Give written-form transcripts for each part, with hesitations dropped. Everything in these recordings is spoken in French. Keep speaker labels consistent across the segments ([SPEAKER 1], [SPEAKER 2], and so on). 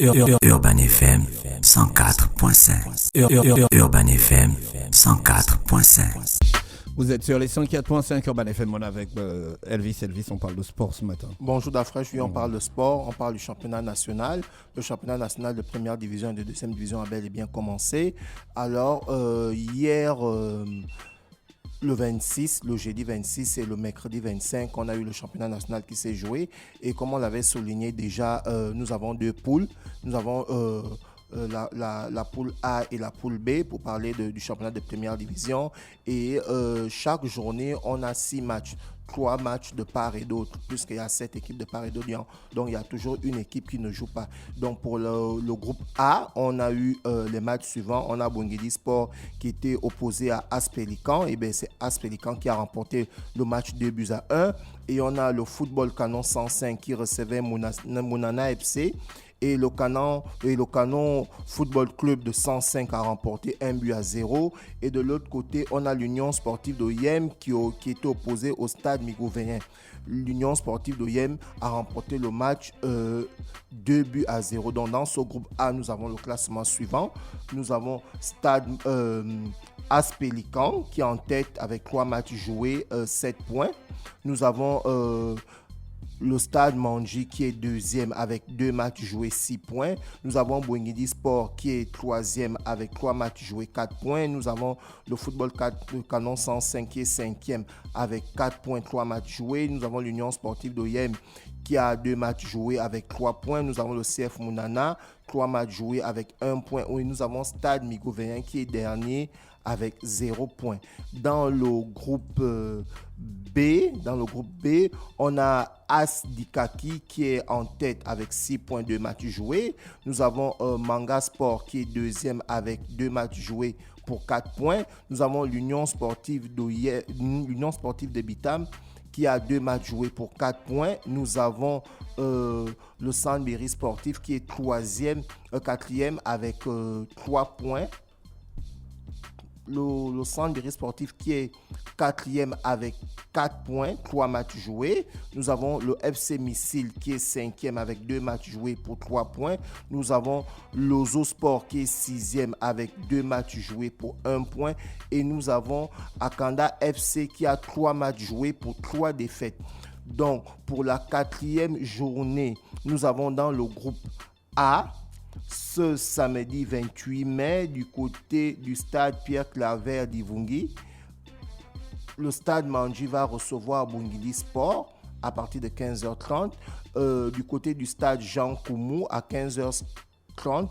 [SPEAKER 1] Urban FM 104.5. Urban FM 104.5.
[SPEAKER 2] Vous êtes sur les 104.5 Urban FM, on est avec Elvis. Elvis, on parle de sport ce matin.
[SPEAKER 3] Bonjour Dafresh, oui, on parle de sport, on parle du championnat national. Le championnat national de première division et de deuxième division a bel et bien commencé. Alors, hier, le 26, le jeudi 26 et le mercredi 25, on a eu le championnat national qui s'est joué. Et comme on l'avait souligné déjà, nous avons deux poules. Nous avons la poule A et la poule B pour parler du championnat de première division. Et chaque journée, on a 6 matchs. 3 matchs de part et d'autre, puisqu'il y a 7 équipes de part et d'autre. Donc, il y a toujours une équipe qui ne joue pas. Donc, pour le groupe A, on a eu les matchs suivants. On a Bwengedi Sport qui était opposé à AS Pélican. Et bien, c'est AS Pélican qui a remporté le match 2-1. Et on a le Football Canon 105 qui recevait Mounana FC. Et le Canon Football Club de 105 a remporté 1-0. Et de l'autre côté, on a l'Union Sportive d'Oyem qui était opposée au Stade Migovéen. L'Union Sportive d'Oyem a remporté le match 2-0. Donc dans ce groupe A, nous avons le classement suivant. Nous avons Stade AS Pélican qui est en tête avec 3 matchs joués, 7 points. Nous avons le Stade Manji qui est deuxième avec 2 matchs joués, 6 points. Nous avons Bwengedi Sport qui est troisième avec 3 matchs joués, 4 points. Nous avons le Football Canon 105 qui est cinquième avec 4 points, 3 matchs joués. Nous avons l'Union Sportive d'Oyem qui a 2 matchs joués avec 3 points. Nous avons le CF Mounana, 3 matchs joués avec 1 point. Et nous avons Stade Migovéen qui est dernier avec 0 point. Dans le groupe B, on a AS Dikaki qui est en tête avec 6 points de matchs joués. Nous avons Manga Sport qui est deuxième avec 2 matchs joués pour 4 points. Nous avons l'Union Sportive de Bitam qui a 2 matchs joués pour 4 points. Nous avons le Sandberry Sportif qui est quatrième avec 3 points. Le Sandberry Sportif qui est quatrième avec 4 points, 3 matchs joués. Nous avons le FC Missile qui est cinquième avec 2 matchs joués pour 3 points. Nous avons l'Ozo Sport qui est sixième avec 2 matchs joués pour 1 point. Et nous avons Akanda FC qui a 3 matchs joués pour 3 défaites. Donc, pour la 4e journée, nous avons dans le groupe A, ce samedi 28 mai, du côté du stade Pierre-Claver d'Ivungi, le stade Manji va recevoir Bwengedi Sport à partir de 15h30. Du côté du stade Jean Koumou à 15h30,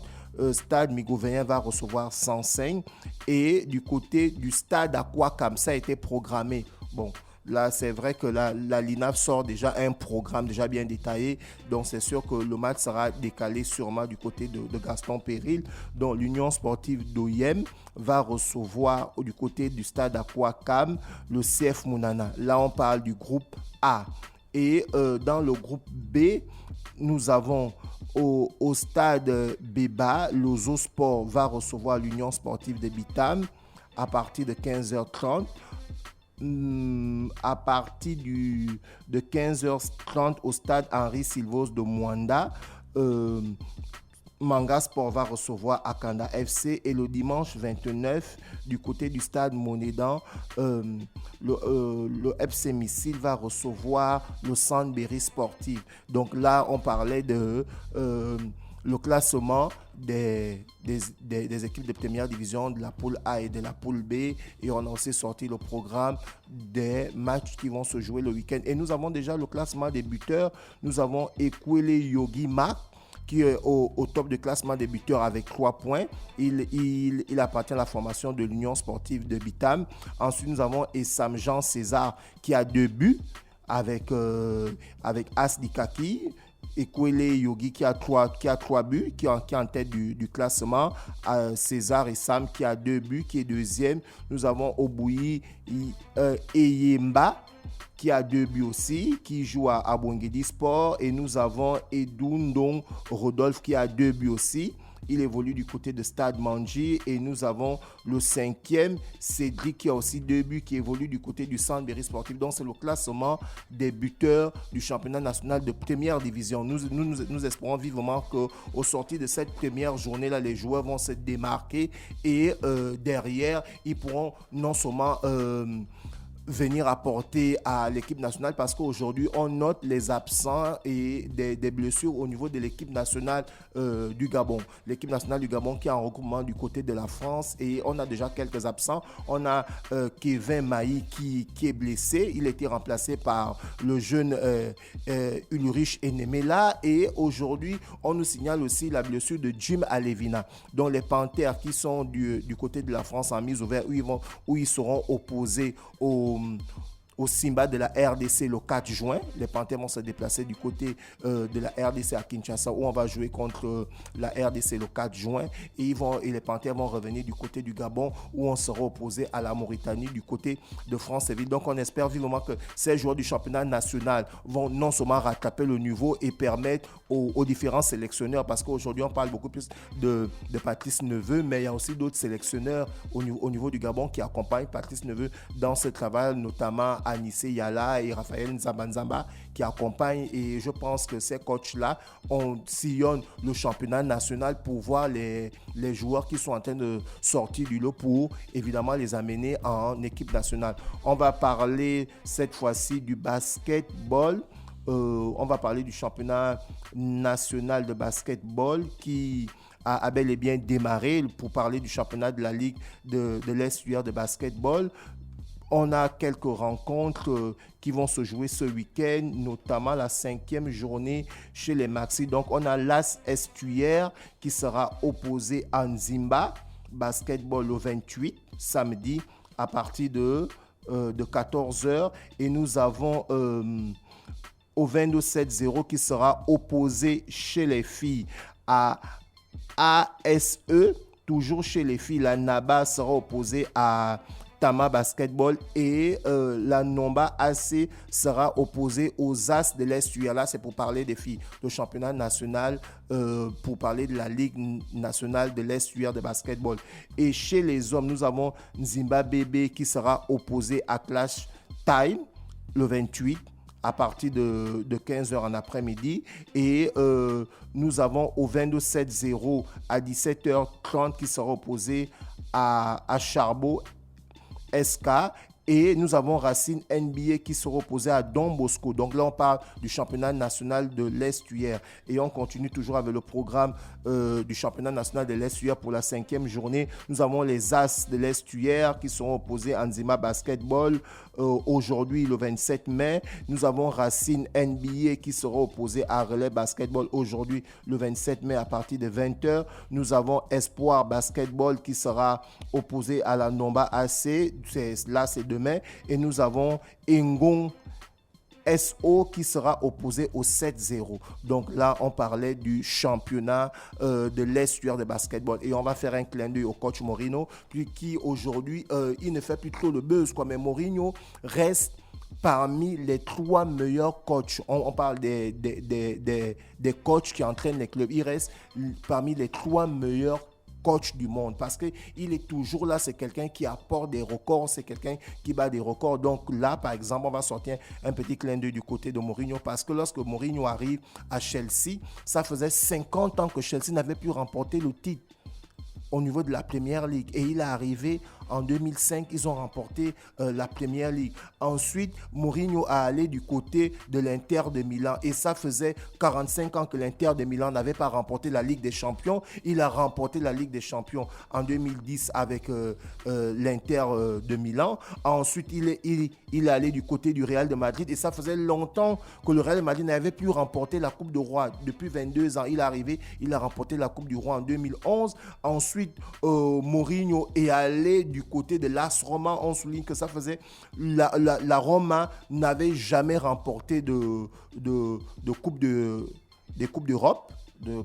[SPEAKER 3] stade Migovéen va recevoir 105. Et du côté du stade Aquacam, ça a été programmé. Bon, là, c'est vrai que la LINAF sort déjà un programme déjà bien détaillé. Donc, c'est sûr que le match sera décalé sûrement du côté de Gaston Péril. Donc, l'Union Sportive d'Oyem va recevoir du côté du stade Aquacam le CF Mounana. Là, on parle du groupe A. Et dans le groupe B, nous avons au stade Béba, l'Ozo Sport va recevoir l'Union Sportive de Bitam à partir de 15h30. À partir de 15h30 au stade Henri Silvos de Mwanda, Manga Sport va recevoir Akanda FC. Et le dimanche 29, du côté du stade Monédan, le FC Missile va recevoir le Sandberry Sportif. Donc là, on parlait de le classement des équipes de première division de la poule A et de la poule B. Et on a aussi sorti le programme des matchs qui vont se jouer le week-end. Et nous avons déjà le classement des buteurs. Nous avons Ekwele Yogi Mark qui est au top du classement des buteurs avec 3 points. Il appartient à la formation de l'Union Sportive de Bitam. Ensuite, nous avons Essam Jean César qui a 2 buts avec AS Dikaki. Ekwele Yogi qui a 3 buts, qui est en tête du classement. César et Sam qui a 2 buts, qui est deuxième. Nous avons Obouyi Eyemba qui a 2 buts aussi, qui joue à Bwengedi Sport. Et nous avons Edundong Rodolphe qui a 2 buts aussi. il évolue du côté de Stade Mandji. Et nous avons le 5e, Cédric, qui a aussi 2 buts, qui évolue du côté du Centre Berry Sportif. Donc c'est le classement des buteurs du championnat national de première division. Nous espérons vivement qu'au sortir de cette première journée-là, les joueurs vont se démarquer et derrière, ils pourront non seulement venir apporter à l'équipe nationale, parce qu'aujourd'hui on note les absents et des blessures au niveau de l'équipe nationale du Gabon. L'équipe nationale du Gabon qui est en regroupement du côté de la France, et on a déjà quelques absents. On a Kevin Maï qui est blessé, il a été remplacé par le jeune Ulrich Enemela, et aujourd'hui on nous signale aussi la blessure de Jim Alevina, dont les Panthères qui sont du côté de la France en mise au vert, où ils seront opposés au Simba de la RDC le 4 juin. Les Panthères vont se déplacer du côté de la RDC à Kinshasa, où on va jouer contre la RDC le 4 juin. Et les Panthères vont revenir du côté du Gabon, où on sera opposé à la Mauritanie du côté de Franceville. Donc on espère vivement que ces joueurs du championnat national vont non seulement rattraper le niveau et permettre aux différents sélectionneurs, parce qu'aujourd'hui on parle beaucoup plus de Patrice Neveu, mais il y a aussi d'autres sélectionneurs au niveau du Gabon qui accompagnent Patrice Neveu dans ce travail, notamment Anissé Yala et Raphaël Nzamba qui accompagnent, et je pense que ces coachs-là sillonnent le championnat national pour voir les joueurs qui sont en train de sortir du lot pour évidemment les amener en équipe nationale. On va parler cette fois-ci du basketball. On va parler du championnat national de basketball qui a bel et bien démarré, pour parler du championnat de la Ligue de l'Est de basketball. On a quelques rencontres qui vont se jouer ce week-end, notamment la 5e journée chez les Maxi. Donc, on a l'As Estuaire qui sera opposé à Nzimba Basketball le 28, samedi, à partir de 14h. Et nous avons au 22-7-0 qui sera opposé chez les filles à ASE. Toujours chez les filles, la NABA sera opposée à Tama Basketball, et la Nomba AC sera opposée aux As de l'Est. Là, c'est pour parler des filles. Le championnat national, pour parler de la Ligue nationale de l'Est de basketball. Et chez les hommes, nous avons Nzimba Bébé qui sera opposé à Clash Time le 28 à partir de 15h en après-midi. Et nous avons au 22-7-0 à 17h30 qui sera opposé à Charbot SK, et nous avons Racine NBA qui sera opposé à Don Bosco. Donc là, on parle du championnat national de l'Estuaire. Et on continue toujours avec le programme du championnat national de l'Estuaire pour la 5e journée. Nous avons les As de l'Estuaire qui seront opposés à Nzima Basketball aujourd'hui, le 27 mai. Nous avons Racine NBA qui sera opposé à Relais Basketball aujourd'hui, le 27 mai, à partir de 20h. Nous avons Espoir Basketball qui sera opposé à la Nomba AC. Là, c'est demain. Et nous avons Engong SO qui sera opposé au 7-0. Donc là, on parlait du championnat de l'Est de basketball. Et on va faire un clin d'œil au coach Mourinho, qui aujourd'hui, il ne fait plus trop le buzz, quoi. Mais Mourinho reste parmi les 3 meilleurs coachs. On parle des coachs qui entraînent les clubs. Il reste parmi les 3 meilleurs coach du monde, parce qu'il est toujours là. C'est quelqu'un qui apporte des records, c'est quelqu'un qui bat des records. Donc là, par exemple, on va sortir un petit clin d'œil du côté de Mourinho, parce que lorsque Mourinho arrive à Chelsea, ça faisait 50 ans que Chelsea n'avait pu remporter le titre au niveau de la Premier League, et il est arrivé en 2005, ils ont remporté la Premier League. Ensuite, Mourinho a allé du côté de l'Inter de Milan, et ça faisait 45 ans que l'Inter de Milan n'avait pas remporté la Ligue des Champions. Il a remporté la Ligue des Champions en 2010 avec l'Inter de Milan. Ensuite, il est allé du côté du Real de Madrid, et ça faisait longtemps que le Real de Madrid n'avait plus remporté la Coupe du Roi. Depuis 22 ans, il est arrivé, il a remporté la Coupe du Roi en 2011. Ensuite, Mourinho est allé du côté de l'AS Roma. On souligne que ça faisait... La Roma n'avait jamais remporté des Coupes d'Europe,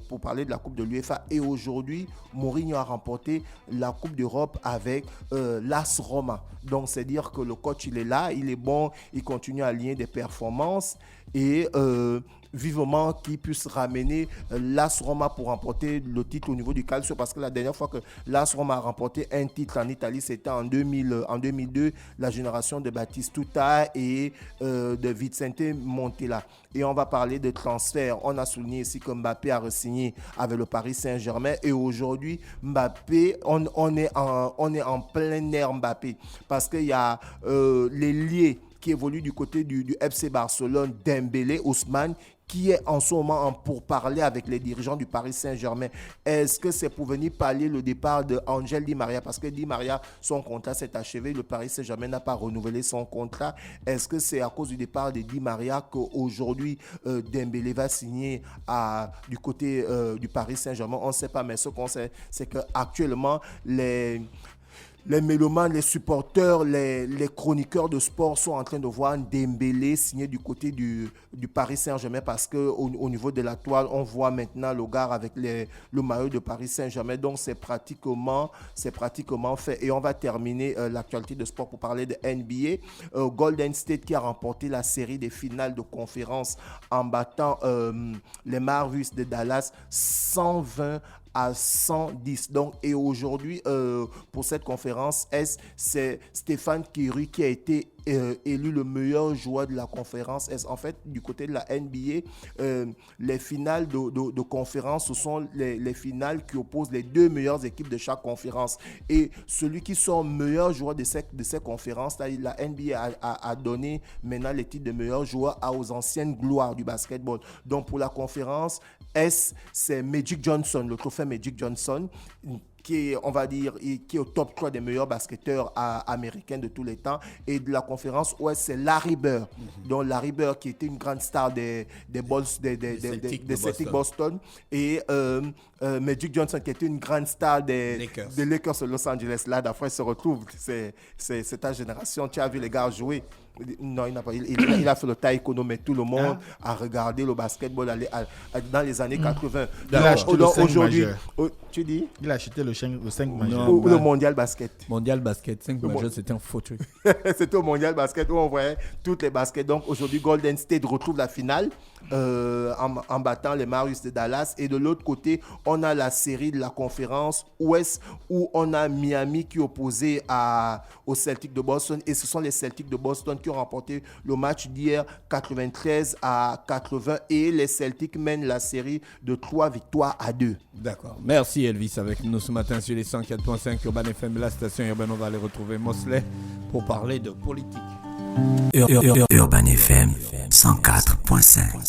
[SPEAKER 3] pour parler de la Coupe de l'UEFA. Et aujourd'hui, Mourinho a remporté la Coupe d'Europe avec l'AS Roma. Donc, c'est dire que le coach, il est là, il est bon, il continue à aligner des performances. et vivement qu'ils puissent ramener l'AS Roma pour remporter le titre au niveau du calcio, parce que la dernière fois que l'AS Roma a remporté un titre en Italie, c'était en 2002, la génération de Batistuta et de Vicente Montella. Et on va parler de transfert. On a souligné ici que Mbappé a re-signé avec le Paris Saint-Germain, et aujourd'hui Mbappé, on est en plein air Mbappé, parce qu'il y a l'ailier qui évolue du côté du FC Barcelone, Dembélé, Ousmane, qui est en ce moment en pourparlers avec les dirigeants du Paris Saint-Germain. Est-ce que c'est pour venir pallier le départ de Angel Di Maria? Parce que Di Maria, son contrat s'est achevé, le Paris Saint-Germain n'a pas renouvelé son contrat. Est-ce que c'est à cause du départ de Di Maria qu'aujourd'hui Dembélé va signer du côté du Paris Saint-Germain? On ne sait pas, mais ce qu'on sait, c'est qu'actuellement, les mélomanes, les supporters, les chroniqueurs de sport sont en train de voir Dembélé signer du côté du Paris Saint-Germain, parce qu'au niveau de la toile, on voit maintenant le gars avec le maillot de Paris Saint-Germain. Donc, c'est pratiquement fait. Et on va terminer l'actualité de sport pour parler de NBA. Golden State qui a remporté la série des finales de conférence en battant les Mavericks de Dallas 120 à 110. Donc, et aujourd'hui, pour cette conférence, c'est Stéphane Curry qui a été élu le meilleur joueur de la conférence. En fait, du côté de la NBA, les finales de conférence, ce sont les finales qui opposent les deux meilleures équipes de chaque conférence. Et celui qui sort meilleur joueur de ces conférences, là, la NBA a donné maintenant les titres de meilleur joueur aux anciennes gloires du basketball. Donc, pour la conférence c'est Magic Johnson, le trophée Magic Johnson, qui est, on va dire, qui est au top 3 des meilleurs basketteurs américains de tous les temps. Et de la conférence Ouest, c'est Larry Bird. Donc Larry Bird, qui était une grande star des Celtics Boston. Et Magic Johnson, qui était une grande star des Lakers de Los Angeles. Là, d'après, se retrouve. C'est ta génération. Tu as vu les gars jouer. Non, il n'a pas. Il a fait le taekwondo, mais tout le monde a regardé le basketball dans les années 80.
[SPEAKER 4] Il a acheté le 5
[SPEAKER 3] aujourd'hui,
[SPEAKER 4] majeur.
[SPEAKER 3] tu dis?
[SPEAKER 4] Il a acheté le 5 majeur.
[SPEAKER 3] Ou le mondial basket.
[SPEAKER 2] Mondial basket, 5 majeurs, c'était un faux truc.
[SPEAKER 3] C'était au mondial basket où on voyait toutes les baskets. Donc aujourd'hui, Golden State retrouve la finale en battant les Mavericks de Dallas. Et de l'autre côté, on a la série de la conférence Ouest où on a Miami qui est opposé aux Celtics de Boston. Et ce sont les Celtics de Boston qui ont remporté le match d'hier 93 à 80. Et les Celtics mènent la série de 3 victoires à 2.
[SPEAKER 2] D'accord. Merci Elvis avec nous ce matin sur les 104.5 Urban FM, la station urbaine. On va aller retrouver Mosley pour parler de politique.
[SPEAKER 1] Urban FM 104.5.